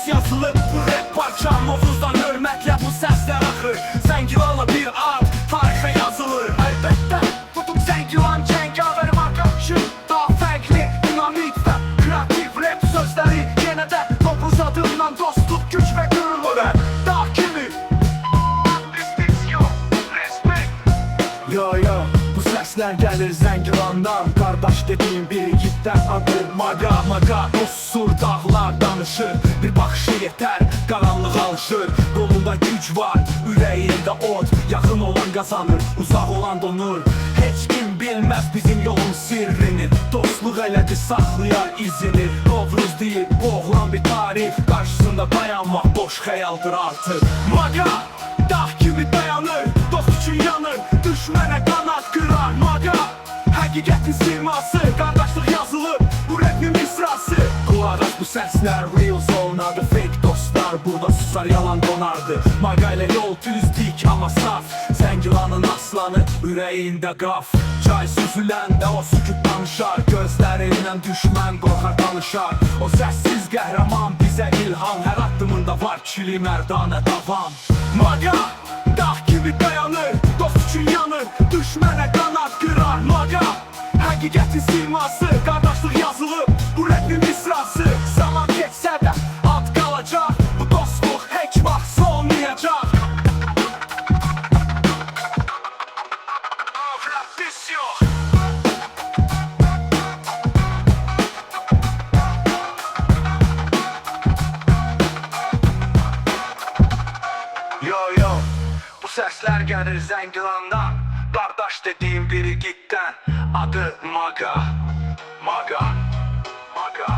yazılıb bu rap parça Novuzdan hörmətlə bu səslər axır Zəngilanla bir ad tarixə yazılır Əlbəttə tutup Zəngilan cəngavər marqaşı Daha fərqli dinamik və kreativ rap sözləri Yenə də topuz adından dostluq, güc və qürur Daha kimi Yo yo bu səslər gəlir Zəngilandan Qardaş dediyim bir igiddən adı Maga maga Dostsur dağlar danışır Bir baxışı yetər qaranlıq alışır Qolunda güc var ürəyində od Yaxın olan qazanır uzaq olan donur Heç kim bilməz bizim yolun sirrini Dostluq elədi saxlayar izini Novruz deyil bu oğlan bir tarix Qarşısında dayanmaq boş xəyaldır artıq Maga dağ kimi dayanır Dost üçün yanır Düşmənə qanat qırar Maga həqiqətin siması Qardaşlıq yazılıb bu rapin misrası Qulaq as bu səslər real zonadır Fake dostlar burada susar yalan donardı Maga ilə yol düz dik amma saf Zəngilanın aslanı ürəyində qaf Çay süzüləndə o sükut danışar Gözlərindən düşmən qorxar danışar O səssiz qəhrəman bizə ilham Hər addımında var kili mərdanə davam Maga dağ kimi dayanır Dost üçün yanır Düşmənə qanat qırar Maga həqiqətin siması Qardaşlıq yazılıb bu rapin misrası Zaman keçsə də ad qalacaq Bu dostluq heç vaxt solmayacaq Pis yox Yo yo bu səslər gəlir Zəngilandan Qardaş dediyim bir igiddən Adı Maga Maga Maga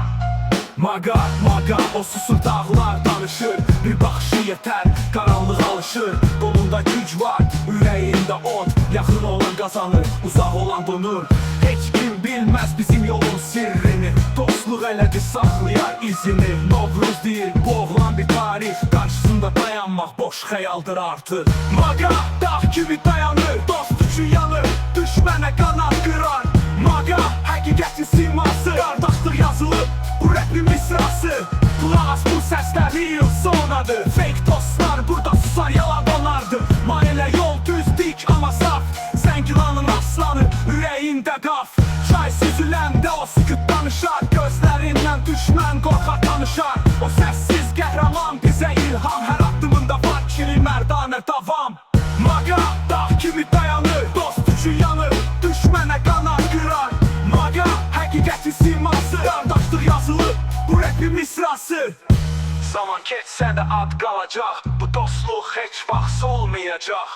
Maga Maga o susur dağlar danışır Bir baxışı yetər qaranlıq alışır Qolunda güc var ürəyində od Yaxın olan qazanır uzaq olan donur Heç kim bilməz bizim yolun sirrini Dostluq elədi saxlayar izini Novruz deyil bu oğlan bir tarix Qarşısında dayanmaq boş xəyaldır artıq Maga dağ kimi dayanır Dost üçün yanır Düşmənə qanat qırar Maga həqiqətin siması Qardaşlıq yazılıb bu rapin misrası Qulaq as bu səslər real zonadır Fake dostlar burada susar yalan donardı Manelə yol düz dik amma saf Zəngilanın aslanı ürəyində qaf Çay süzüləndə o sükut danışar Gözlərindən düşmən qorxar danışar O səssiz qəhrəman bizə ilham Hər addımında var kiri mərdanə davam Maga dağ kimi dayanır Dost üçün yanır Düşmənə qanat qırar Maga həqiqətin siması Qardaşlıq yazılıb bu rapin misrası Zaman keçsə də ad qalacaq Bu dostluq heç vaxt solmayacaq